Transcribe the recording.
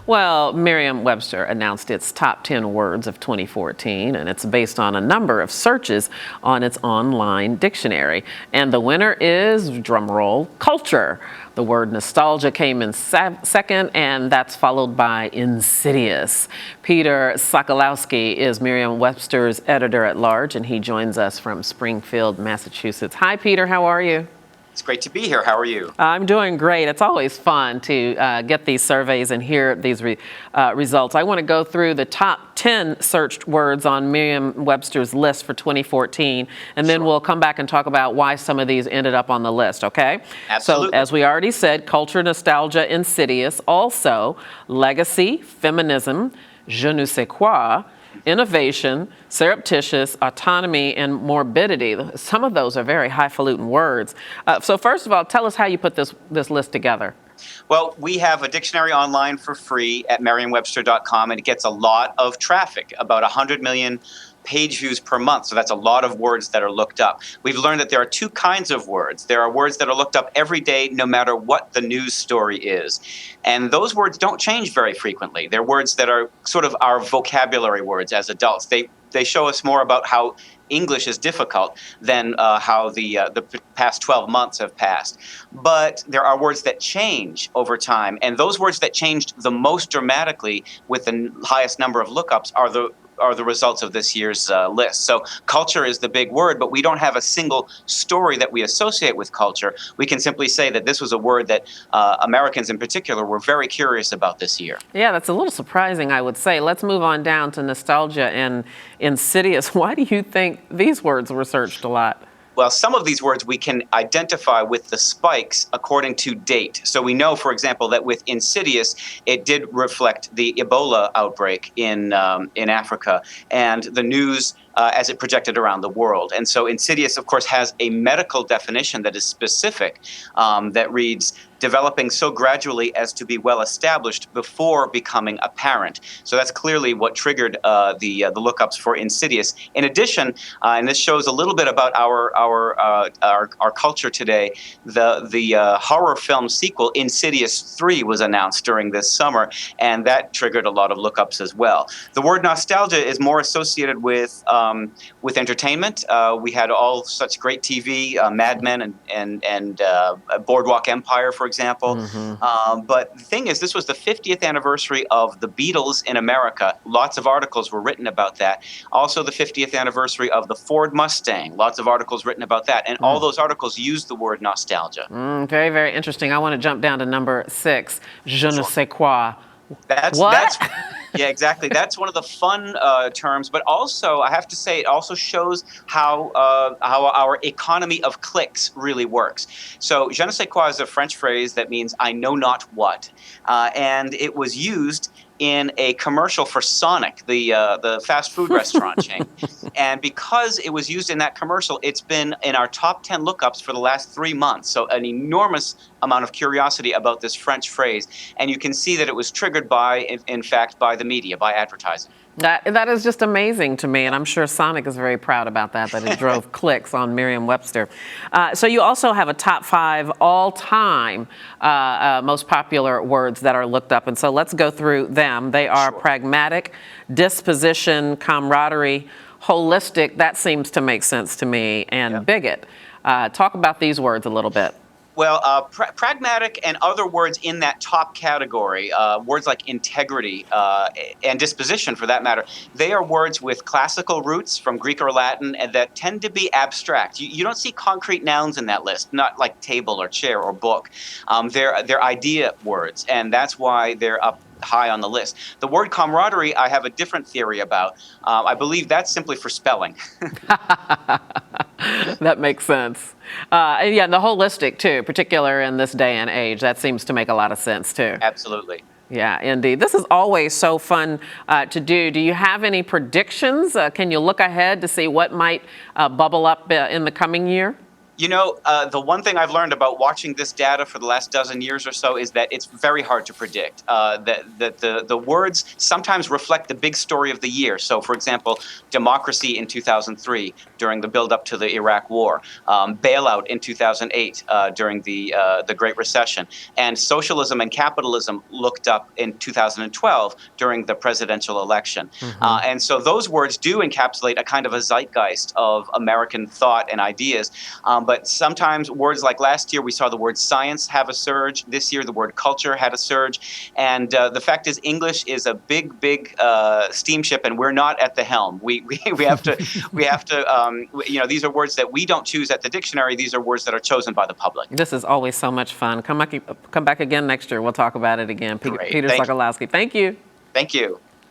Well, Merriam-Webster announced its top 10 words of 2014, and it's based on a number of searches on its online dictionary. And the winner is, drumroll, culture. The word nostalgia came in second, and that's followed by insidious. Peter Sokolowski is Merriam-Webster's editor-at-large, and he joins us from Springfield, Massachusetts. Hi, Peter. How are you? It's great to be here. How are you? I'm doing great. It's always fun to get these surveys and hear these results. I want to go through the top 10 searched words on Merriam-Webster's list for 2014, and then we'll come back and talk about why some of these ended up on the list, okay? Absolutely. So, as we already said, culture, nostalgia, insidious. Also, legacy, feminism, je ne sais quoi, innovation, surreptitious, autonomy, and morbidity. Some of those are very highfalutin words. So first of all, tell us how you put this list together. Well, we have a dictionary online for free at Merriam-Webster.com, and it gets a lot of traffic, about 100 million page views per month. So that's a lot of words that are looked up. We've learned that there are two kinds of words. There are words that are looked up every day, no matter what the news story is. And those words don't change very frequently. They're words that are sort of our vocabulary words as adults. They show us more about how English is difficult than how the past 12 months have passed. But there are words that change over time. And those words that changed the most dramatically with the highest number of lookups are the results of this year's list. So culture is the big word, but we don't have a single story that we associate with culture. We can simply say that this was a word that Americans in particular were very curious about this year. Yeah, that's a little surprising, I would say. Let's move on down to nostalgia and insidious. Why do you think these words were searched a lot? Well, some of these words we can identify with the spikes according to date. So we know, for example, that with insidious, it did reflect the Ebola outbreak in Africa and the news as it projected around the world. And so insidious, of course, has a medical definition that is specific, that reads, developing so gradually as to be well established before becoming apparent. So that's clearly what triggered the lookups for insidious. In addition, and this shows a little bit about our culture today, the horror film sequel Insidious 3 was announced during this summer, and that triggered a lot of lookups as well. The word nostalgia is more associated with entertainment. We had all such great TV, Mad Men and Boardwalk Empire, for example. But the thing is, this was the 50th anniversary of the Beatles in America. Lots of articles were written about that. Also the 50th anniversary of the Ford Mustang. Lots of articles written about that. And all those articles used the word nostalgia. Very, very interesting. I want to jump down to number 6, je ne sais quoi. That's yeah, exactly. That's one of the fun terms, but also I have to say it also shows how our economy of clicks really works. So je ne sais quoi is a French phrase that means I know not what, and it was used in a commercial for Sonic, the fast food restaurant chain. And because it was used in that commercial, it's been in our top 10 lookups for the last 3 months. So an enormous amount of curiosity about this French phrase. And you can see that it was triggered by, in fact, by the media, by advertising. That is just amazing to me, and I'm sure Sonic is very proud about that it drove clicks on Merriam-Webster. So you also have a top 5 all-time most popular words that are looked up, and so let's go through them. They are pragmatic, disposition, camaraderie, holistic, that seems to make sense to me, and bigot. Talk about these words a little bit. Well, pragmatic and other words in that top category, words like integrity and disposition for that matter, they are words with classical roots from Greek or Latin and that tend to be abstract. You don't see concrete nouns in that list, not like table or chair or book. They're idea words, and that's why they're up high on the list. The word camaraderie, I have a different theory about. I believe that's simply for spelling. That makes sense. And the holistic, too, particular in this day and age. That seems to make a lot of sense, too. Absolutely. Yeah, indeed. This is always so fun to do. Do you have any predictions? Can you look ahead to see what might bubble up in the coming year? You know, the one thing I've learned about watching this data for the last dozen years or so is that it's very hard to predict. That the words sometimes reflect the big story of the year. So, for example, democracy in 2003 during the build-up to the Iraq War, bailout in 2008 during the Great Recession, and socialism and capitalism looked up in 2012 during the presidential election. And so those words do encapsulate a kind of a zeitgeist of American thought and ideas. But sometimes words like last year, we saw the word science have a surge. This year, the word culture had a surge. And the fact is, English is a big, big steamship, and we're not at the helm. We have to, these are words that we don't choose at the dictionary. These are words that are chosen by the public. This is always so much fun. Come back again next year. We'll talk about it again. Great. Peter Sokolowski, thank you. Thank you.